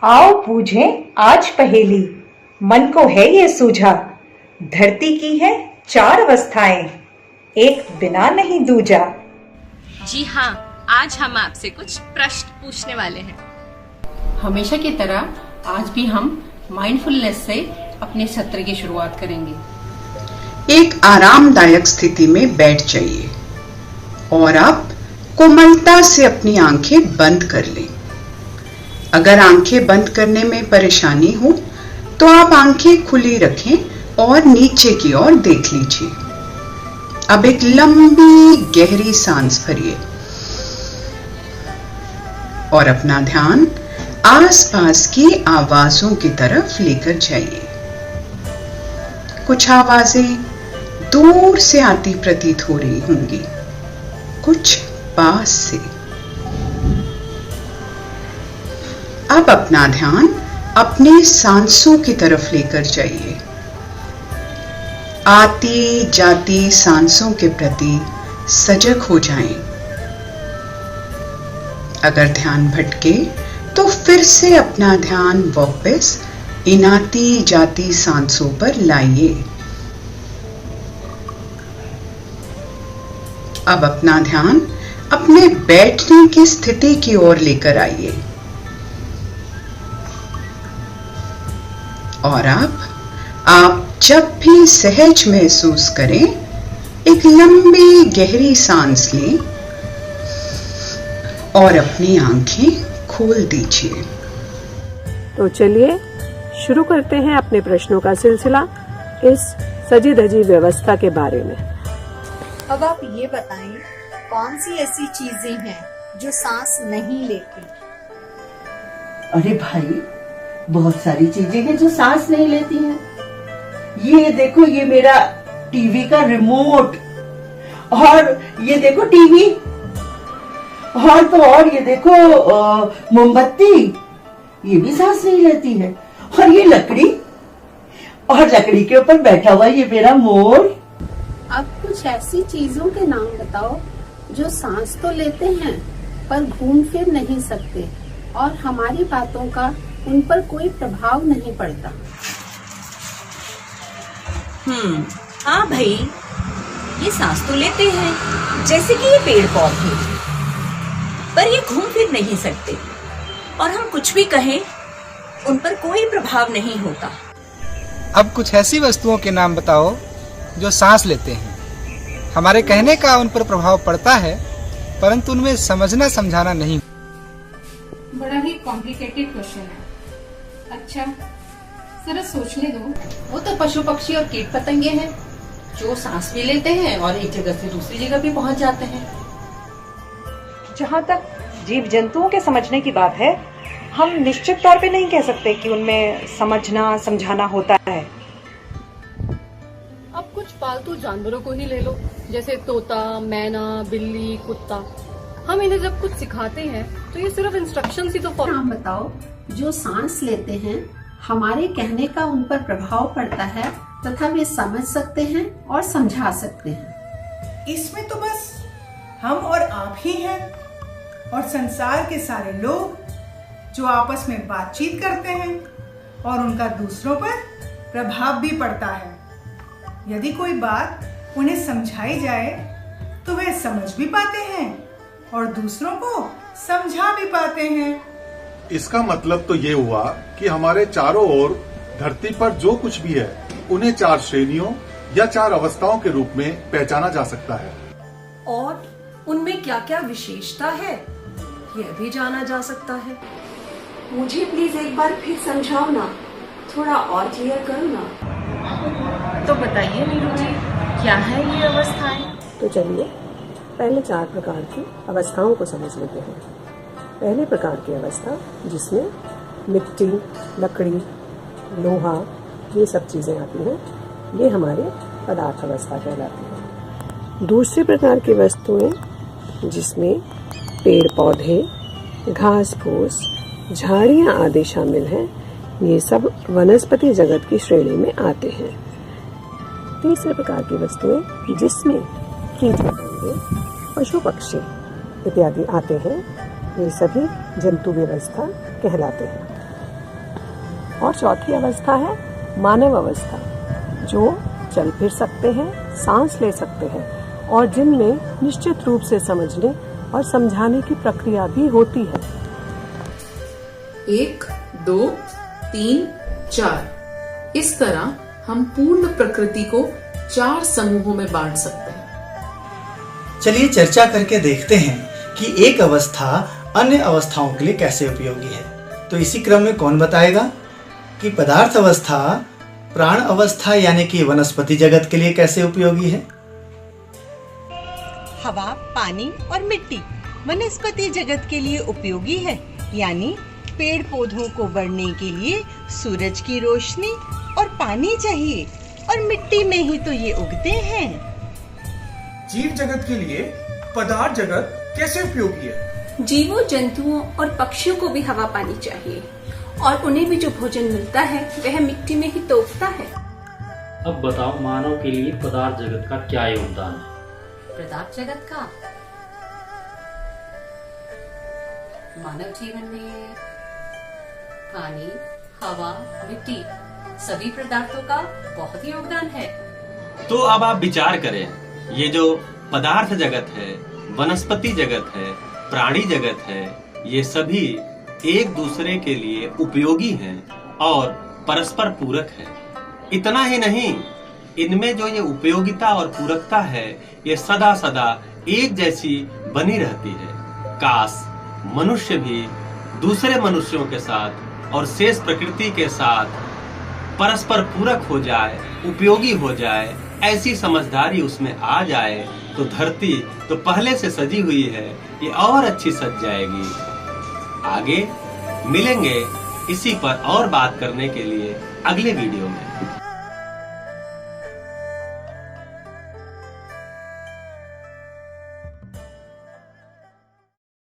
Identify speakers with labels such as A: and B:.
A: आओ बूझें आज पहेली, मन को है ये सूझा। धरती की है चार अवस्थाएं, एक बिना नहीं दूजा।
B: जी हाँ, आज हम आपसे कुछ प्रश्न पूछने वाले हैं।
C: हमेशा की तरह आज भी हम माइंडफुलनेस से अपने सत्र की शुरुआत करेंगे।
D: एक आरामदायक स्थिति में बैठ जाइए और आप कोमलता से अपनी आंखें बंद कर लें। अगर आंखें बंद करने में परेशानी हो तो आप आंखें खुली रखें और नीचे की ओर देख लीजिए। अब एक लंबी गहरी सांस भरिए और अपना ध्यान आसपास की आवाजों की तरफ लेकर जाइए। कुछ आवाजें दूर से आती प्रतीत हो रही होंगी, कुछ पास से। अब अपना ध्यान अपने सांसों की तरफ लेकर जाइए। आती जाती सांसों के प्रति सजग हो जाएं। अगर ध्यान भटके तो फिर से अपना ध्यान वापस इन आती जाती सांसों पर लाइए। अब अपना ध्यान अपने बैठने की स्थिति की ओर लेकर आइए और आप जब भी सहज महसूस करें एक लंबी गहरी सांस लें और अपनी आंखें खोल दीजिए।
E: तो चलिए शुरू करते हैं अपने प्रश्नों का सिलसिला इस सजी धजी व्यवस्था के बारे में।
F: अब आप ये बताएं, कौन सी ऐसी चीजें हैं जो सांस नहीं लेती?
G: अरे भाई, बहुत सारी चीजें हैं जो सांस नहीं लेती हैं। ये देखो, ये मेरा टीवी का रिमोट, और ये देखो टीवी, और तो और ये देखो मोमबत्ती, ये भी सांस नहीं लेती है। और ये लकड़ी, और लकड़ी के ऊपर बैठा हुआ ये मेरा मोर।
C: अब कुछ ऐसी चीजों के नाम बताओ जो सांस तो लेते हैं पर घूम फिर नहीं सकते और हमारी बातों का उन पर कोई प्रभाव नहीं पड़ता।
H: हाँ भाई, ये सांस तो लेते हैं, जैसे कि ये पेड़ पौधे, पर ये घूम फिर नहीं सकते और हम कुछ भी कहें उन पर कोई प्रभाव नहीं होता।
I: अब कुछ ऐसी वस्तुओं के नाम बताओ जो सांस लेते हैं, हमारे कहने का उन पर प्रभाव पड़ता है परंतु उनमें समझना समझाना नहीं।
J: बड़ा ही कॉम्प्लिकेटेड क्वेश्चन है। अच्छा, जरा सोचने दो।
C: वो तो पशु पक्षी और कीट पतंगे हैं जो सांस भी लेते हैं और एक जगह से दूसरी जगह भी पहुंच जाते हैं।
A: जहाँ तक जीव जंतुओं के समझने की बात है, हम निश्चित तौर पे नहीं कह सकते कि उनमें समझना समझाना होता है।
J: अब कुछ पालतू जानवरों को ही ले लो, जैसे तोता, मैना, बिल्ली, कुत्ता। हम इन्हें जब कुछ सिखाते हैं तो ये सिर्फ इंस्ट्रक्शंस ही तो फॉलो।
C: नाम बताओ जो सांस लेते हैं, हमारे कहने का उन पर प्रभाव पड़ता है तथा वे समझ सकते हैं और समझा सकते हैं।
K: इसमें तो बस हम और आप ही हैं और संसार के सारे लोग जो आपस में बातचीत करते हैं और उनका दूसरों पर प्रभाव भी पड़ता है। यदि कोई बात उन्हें समझाई जाए तो वे समझ भी पाते हैं और दूसरों को समझा भी पाते हैं।
L: इसका मतलब तो ये हुआ कि हमारे चारों ओर धरती पर जो कुछ भी है उन्हें चार श्रेणियों या चार अवस्थाओं के रूप में पहचाना जा सकता है।
M: और उनमें क्या क्या विशेषता है यह भी जाना जा सकता है।
N: मुझे प्लीज एक बार फिर समझाओ ना, थोड़ा और क्लियर करो ना।
B: तो बताइए नीरू जी, क्या है ये अवस्थाएं?
E: तो चलिए पहले चार प्रकार की अवस्थाओं को समझ लेते हैं। पहले प्रकार की अवस्था जिसमें मिट्टी, लकड़ी, लोहा, ये सब चीजें आती हैं, ये हमारे पदार्थ अवस्था कहलाती है। दूसरे प्रकार की वस्तुएं जिसमें पेड़ पौधे, घास फूस, झाड़ियां आदि शामिल हैं, ये सब वनस्पति जगत की श्रेणी में आते हैं। तीसरे प्रकार की वस्तुएं जिसमें कीट पतंगे, पशु पक्षी इत्यादि आते हैं, ये सभी जंतु व्यवस्था कहलाते हैं। और चौथी अवस्था है मानव अवस्था, जो चल फिर सकते हैं, सांस ले सकते हैं और जिनमें निश्चित रूप से समझने और समझाने की प्रक्रिया भी होती है।
O: 1, 2, 3, 4 इस तरह हम पूर्ण प्रकृति को 4 समूहों में बांट सकते हैं।
P: चलिए चर्चा करके देखते हैं कि एक अवस्था अन्य अवस्थाओं के लिए कैसे उपयोगी है। तो इसी क्रम में कौन बताएगा कि पदार्थ अवस्था प्राण अवस्था यानी कि वनस्पति जगत के लिए कैसे उपयोगी है।
Q: हवा, पानी और मिट्टी वनस्पति जगत के लिए उपयोगी है, यानी पेड़ पौधों को बढ़ने के लिए सूरज की रोशनी और पानी चाहिए और मिट्टी में ही तो ये उगते हैं।
R: जीव जगत के लिए पदार्थ जगत कैसे उपयोगी है।
C: जीवों, जंतुओं और पक्षियों को भी हवा पानी चाहिए और उन्हें भी जो भोजन मिलता है वह मिट्टी में ही तो उगता है।
S: अब बताओ मानव के लिए पदार्थ जगत का क्या योगदान है।
T: पदार्थ जगत का मानव जीवन में पानी, हवा, मिट्टी सभी पदार्थों का बहुत ही योगदान है।
U: तो अब आप विचार करें, ये जो पदार्थ जगत है, वनस्पति जगत है, प्राणी जगत है, ये सभी एक दूसरे के लिए उपयोगी हैं और परस्पर पूरक है। इतना ही नहीं, इनमें जो ये उपयोगिता और पूरकता है ये सदा सदा एक जैसी बनी रहती है। काश मनुष्य भी दूसरे मनुष्यों के साथ और शेष प्रकृति के साथ परस्पर पूरक हो जाए, उपयोगी हो जाए, ऐसी समझदारी उसमें आ जाए तो धरती तो पहले से सजी हुई है, ये और अच्छी सज जाएगी। आगे मिलेंगे इसी पर और बात करने के लिए अगले वीडियो में।